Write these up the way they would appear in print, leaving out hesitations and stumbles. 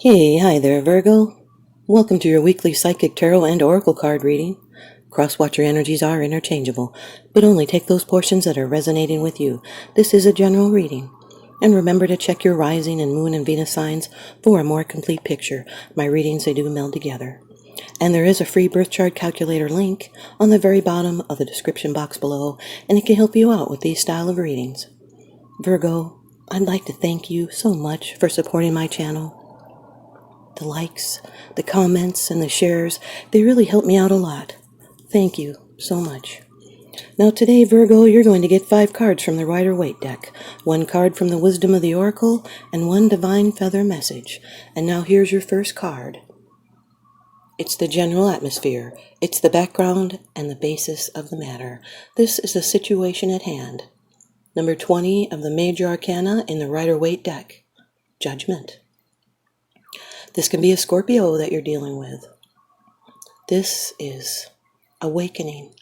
Hi there, Virgo. Welcome to your weekly Psychic Tarot and Oracle card reading. Cross-watcher energies are interchangeable, but only take those portions that are resonating with you. This is a general reading. And remember to check your rising and moon and Venus signs for a more complete picture. My readings, they do meld together. And there is a free birth chart calculator link on the very bottom of the description box below, and it can help you out with these style of readings. Virgo, I'd like to thank you so much for supporting my channel. The likes, the comments, and the shares, they really help me out a lot. Thank you so much. Now today, Virgo, you're going to get 5 cards from the Rider-Waite deck, 1 card from the Wisdom of the Oracle, and 1 Divine Feather Message. And now here's your first card. It's the general atmosphere. It's the background and the basis of the matter. This is the situation at hand. Number 20 of the Major Arcana in the Rider-Waite deck. Judgment. This can be a Scorpio that you're dealing with. This is awakening.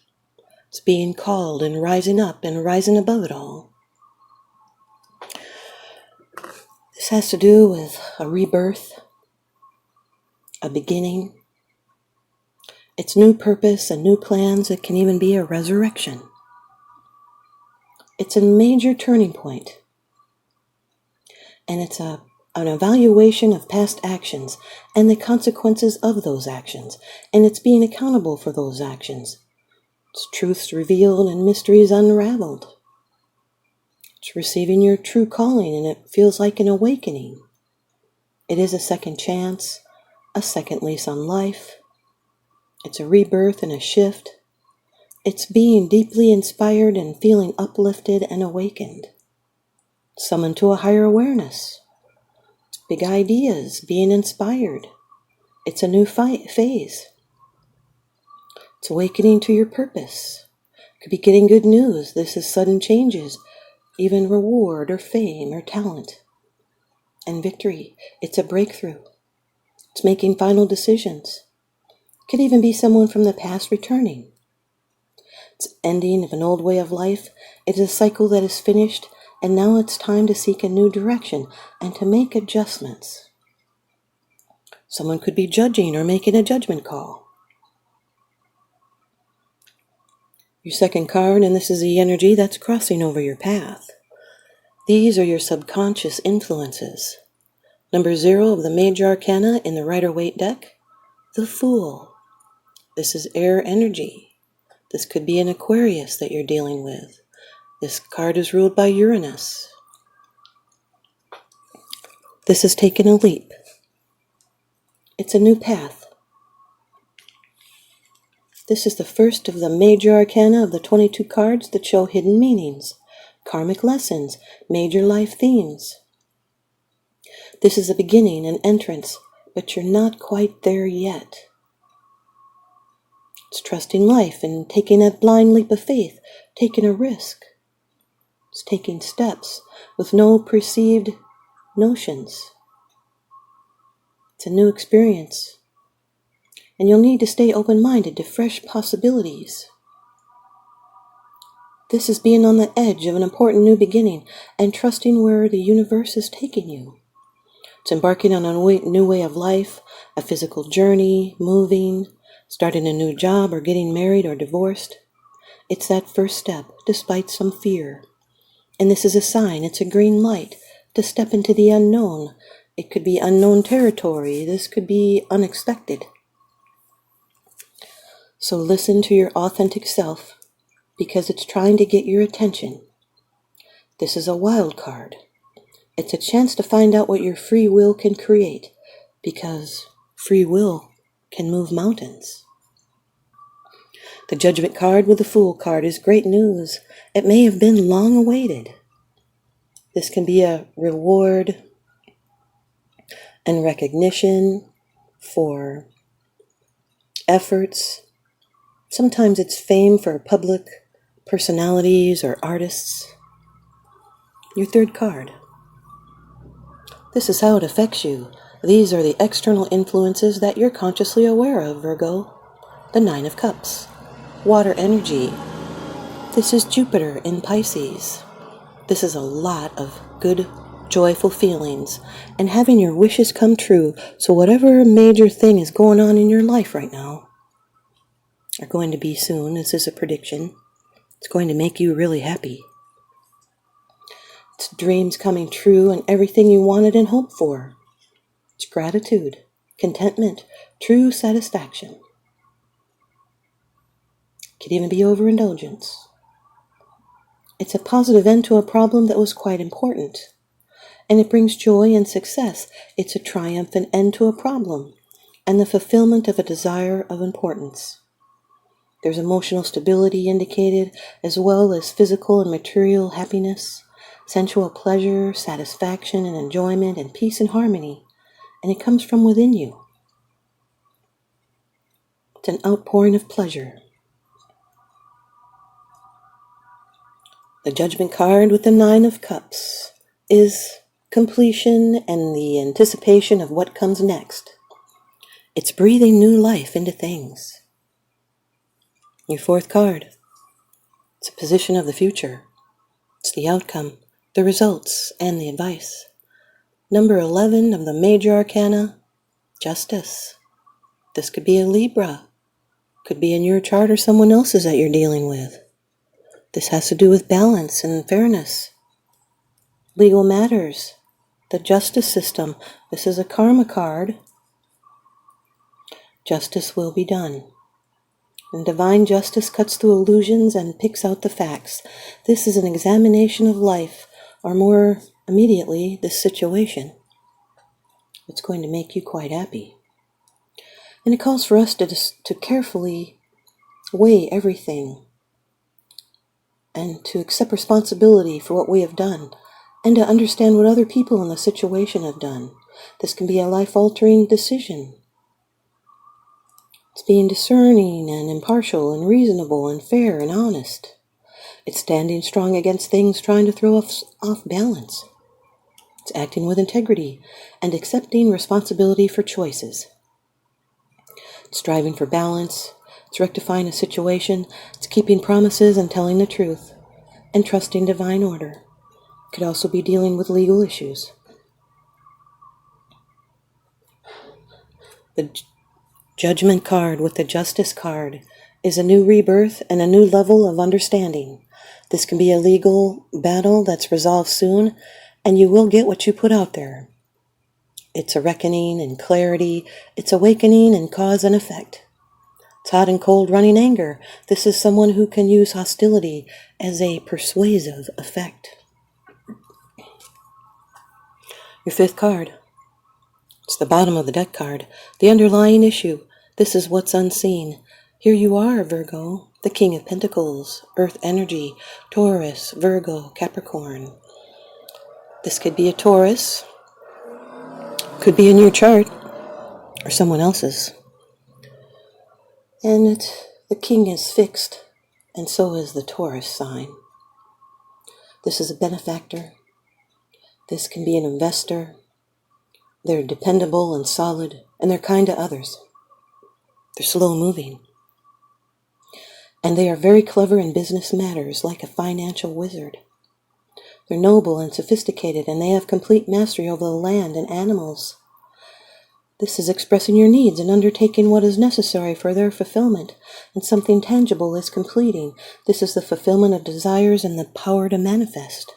It's being called and rising up and rising above it all. This has to do with a rebirth, a beginning. It's new purpose and new plans. It can even be a resurrection. It's a major turning point. And it's an evaluation of past actions and the consequences of those actions. And it's being accountable for those actions. It's truths revealed and mysteries unraveled. It's receiving your true calling, and it feels like an awakening. It is a second chance, a second lease on life. It's a rebirth and a shift. It's being deeply inspired and feeling uplifted and awakened. Summoned to a higher awareness. It's big ideas, being inspired. It's a new phase. It's awakening to your purpose. Could be getting good news. This is sudden changes, even reward or fame or talent. And victory. It's a breakthrough. It's making final decisions. Could even be someone from the past returning. It's ending of an old way of life. It is a cycle that is finished, and now it's time to seek a new direction and to make adjustments. Someone could be judging or making a judgment call. Your second card, and this is the energy that's crossing over your path. These are your subconscious influences. Number 0 of the Major Arcana in the Rider-Waite deck, the Fool. This is air energy. This could be an Aquarius that you're dealing with. This card is ruled by Uranus. This is taking a leap. It's a new path. This is the first of the Major Arcana of the 22 cards that show hidden meanings, karmic lessons, major life themes. This is a beginning, an entrance, but you're not quite there yet. It's trusting life and taking a blind leap of faith, taking a risk. It's taking steps with no perceived notions. It's a new experience. And you'll need to stay open-minded to fresh possibilities. This is being on the edge of an important new beginning and trusting where the universe is taking you. It's embarking on a new way of life, a physical journey, moving, starting a new job or getting married or divorced. It's that first step, despite some fear. And this is a sign, it's a green light to step into the unknown. It could be unknown territory. This could be unexpected. So listen to your authentic self, because it's trying to get your attention. This is a wild card. It's a chance to find out what your free will can create, because free will can move mountains. The Judgment card with the Fool card is great news. It may have been long awaited. This can be a reward and recognition for efforts. Sometimes it's fame for public personalities or artists. Your third card. This is how it affects you. These are the external influences that you're consciously aware of, Virgo. The 9 of Cups. Water energy. This is Jupiter in Pisces. This is a lot of good joyful feelings, and having your wishes come true. So whatever major thing is going on in your life right now, are going to be soon, this is a prediction, it's going to make you really happy. It's dreams coming true and everything you wanted and hoped for. It's gratitude, contentment, true satisfaction. Could even be overindulgence. It's a positive end to a problem that was quite important. And it brings joy and success. It's a triumphant end to a problem and the fulfillment of a desire of importance. There's emotional stability indicated, as well as physical and material happiness, sensual pleasure, satisfaction and enjoyment, and peace and harmony. And it comes from within you. It's an outpouring of pleasure. The Judgment card with the Nine of Cups is completion and the anticipation of what comes next. It's breathing new life into things. Your fourth card, it's a position of the future. It's the outcome, the results, and the advice. Number 11 of the major arcana, Justice. This could be a Libra. Could be in your chart or someone else's that you're dealing with. This has to do with balance and fairness. Legal matters. The justice system. This is a karma card. Justice will be done. And divine justice cuts through illusions and picks out the facts. This is an examination of life, or more immediately, this situation. It's going to make you quite happy. And it calls for us to carefully weigh everything and to accept responsibility for what we have done and to understand what other people in the situation have done. This can be a life-altering decision. It's being discerning and impartial and reasonable and fair and honest. It's standing strong against things trying to throw us off balance. It's acting with integrity and accepting responsibility for choices. It's striving for balance. It's rectifying a situation. It's keeping promises and telling the truth and trusting divine order. It could also be dealing with legal issues. The Judgment card with the Justice card is a new rebirth and a new level of understanding. This can be a legal battle that's resolved soon, and you will get what you put out there. It's a reckoning and clarity. It's awakening and cause and effect. It's hot and cold running anger. This is someone who can use hostility as a persuasive effect. Your fifth card. It's the bottom of the deck card. The underlying issue. This is what's unseen. Here you are, Virgo, the King of Pentacles, Earth energy, Taurus, Virgo, Capricorn. This could be a Taurus. Could be in your chart or someone else's. And the King is fixed, and so is the Taurus sign. This is a benefactor. This can be an investor. They're dependable and solid, and they're kind to others. They're slow moving. And they are very clever in business matters, like a financial wizard. They're noble and sophisticated, and they have complete mastery over the land and animals. This is expressing your needs and undertaking what is necessary for their fulfillment, and something tangible is completing. This is the fulfillment of desires and the power to manifest.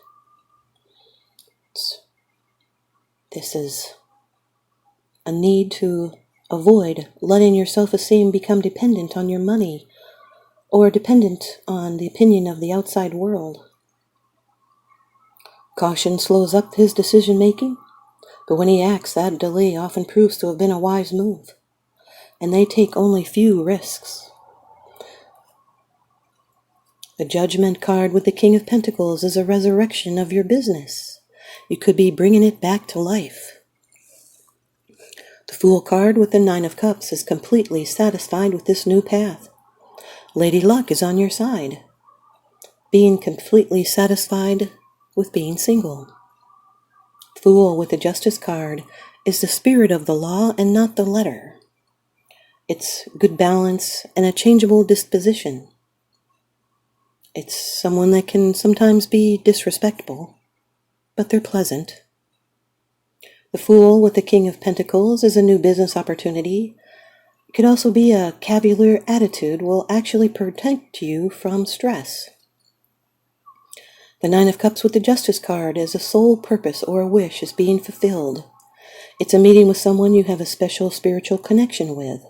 This is a need to avoid letting your self-esteem become dependent on your money or dependent on the opinion of the outside world. Caution slows up his decision-making, but when he acts, that delay often proves to have been a wise move, and they take only few risks. The Judgment card with the King of Pentacles is a resurrection of your business. You could be bringing it back to life. The Fool card with the Nine of Cups is completely satisfied with this new path. Lady Luck is on your side, being completely satisfied with being single. Fool with the Justice card is the spirit of the law and not the letter. It's good balance and a changeable disposition. It's someone that can sometimes be disrespectful, but they're pleasant The Fool with the King of Pentacles is a new business opportunity. It could also be a cavalier attitude will actually protect you from stress. The Nine of Cups with the Justice card is a soul purpose or a wish is being fulfilled. It's a meeting with someone you have a special spiritual connection with.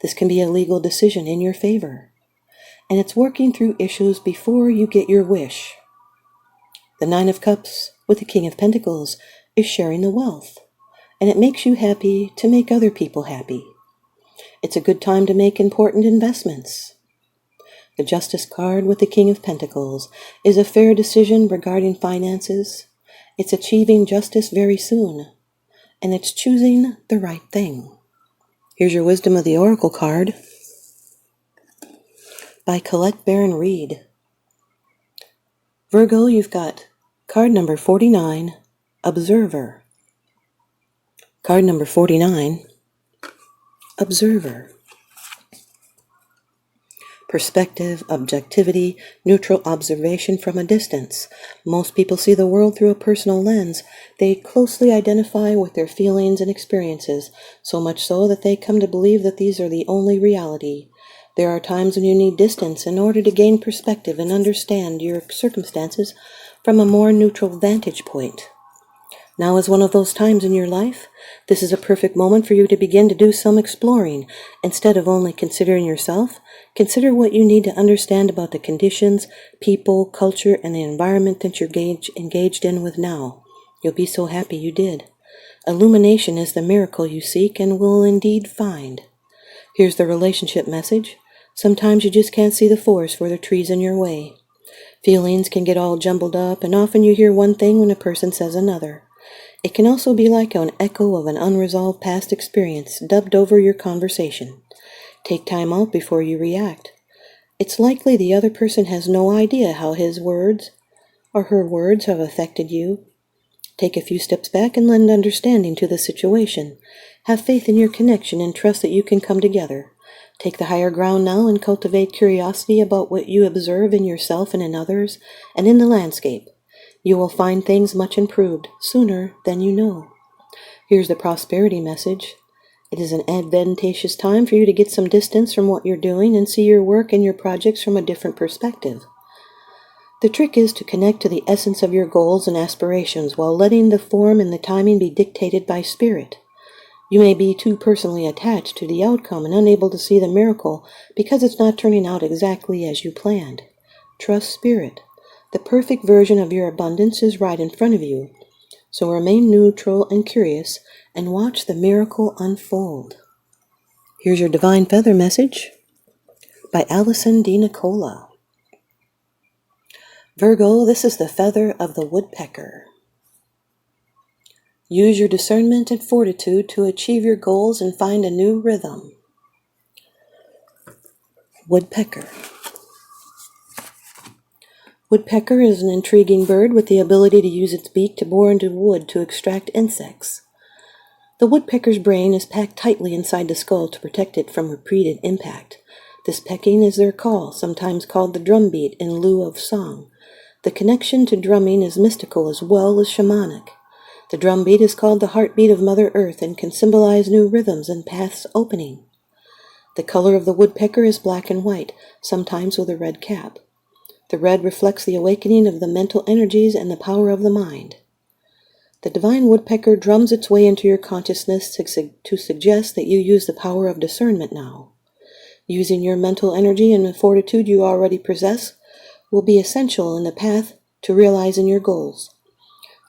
This can be a legal decision in your favor. And it's working through issues before you get your wish. The Nine of Cups with the King of Pentacles is sharing the wealth. And it makes you happy to make other people happy. It's a good time to make important investments. The Justice card with the King of Pentacles is a fair decision regarding finances. It's achieving justice very soon. And it's choosing the right thing. Here's your Wisdom of the Oracle card by Colette Baron Reed. Virgo, you've got card number 49, Observer. Card number 49, Observer. Perspective, objectivity, neutral observation from a distance. Most people see the world through a personal lens. They closely identify with their feelings and experiences, so much so that they come to believe that these are the only reality. There are times when you need distance in order to gain perspective and understand your circumstances from a more neutral vantage point. Now is one of those times in your life. This is a perfect moment for you to begin to do some exploring. Instead of only considering yourself, consider what you need to understand about the conditions, people, culture, and the environment that you're engaged in with now. You'll be so happy you did. Illumination is the miracle you seek and will indeed find. Here's the relationship message. Sometimes you just can't see the forest for the trees in your way. Feelings can get all jumbled up, and often you hear one thing when a person says another. It can also be like an echo of an unresolved past experience dubbed over your conversation. Take time out before you react. It's likely the other person has no idea how his words or her words have affected you. Take a few steps back and lend understanding to the situation. Have faith in your connection and trust that you can come together. Take the higher ground now and cultivate curiosity about what you observe in yourself and in others and in the landscape. You will find things much improved sooner than you know. Here's the prosperity message. It is an advantageous time for you to get some distance from what you're doing and see your work and your projects from a different perspective. The trick is to connect to the essence of your goals and aspirations while letting the form and the timing be dictated by spirit. You may be too personally attached to the outcome and unable to see the miracle because it's not turning out exactly as you planned. Trust spirit. The perfect version of your abundance is right in front of you. So remain neutral and curious and watch the miracle unfold. Here's your Divine Feather message by Allison D. Nicola. Virgo, this is the feather of the woodpecker. Use your discernment and fortitude to achieve your goals and find a new rhythm. Woodpecker. Woodpecker is an intriguing bird with the ability to use its beak to bore into wood to extract insects. The woodpecker's brain is packed tightly inside the skull to protect it from repeated impact. This pecking is their call, sometimes called the drumbeat in lieu of song. The connection to drumming is mystical as well as shamanic. The drumbeat is called the heartbeat of Mother Earth and can symbolize new rhythms and paths opening. The color of the woodpecker is black and white, sometimes with a red cap. The red reflects the awakening of the mental energies and the power of the mind. The divine woodpecker drums its way into your consciousness to suggest that you use the power of discernment now. Using your mental energy and the fortitude you already possess will be essential in the path to realizing your goals.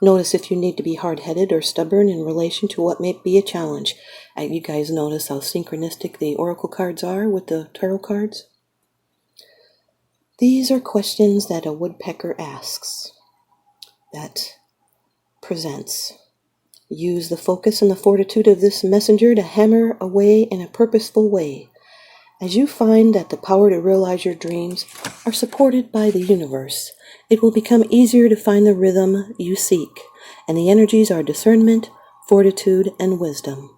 Notice if you need to be hard-headed or stubborn in relation to what may be a challenge. You guys notice how synchronistic the oracle cards are with the tarot cards? These are questions that a woodpecker asks, that presents. Use the focus and the fortitude of this messenger to hammer away in a purposeful way. As you find that the power to realize your dreams are supported by the universe, it will become easier to find the rhythm you seek, and the energies are discernment, fortitude, and wisdom.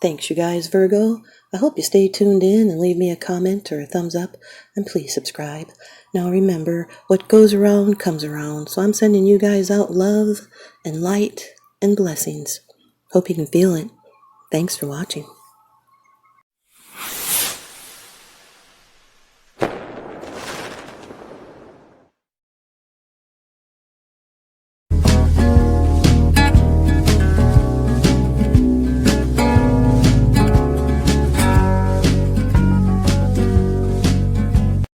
Thanks, you guys, Virgo. I hope you stay tuned in and leave me a comment or a thumbs up, and please subscribe. Now remember, what goes around comes around, so I'm sending you guys out love and light and blessings. Hope you can feel it. Thanks for watching.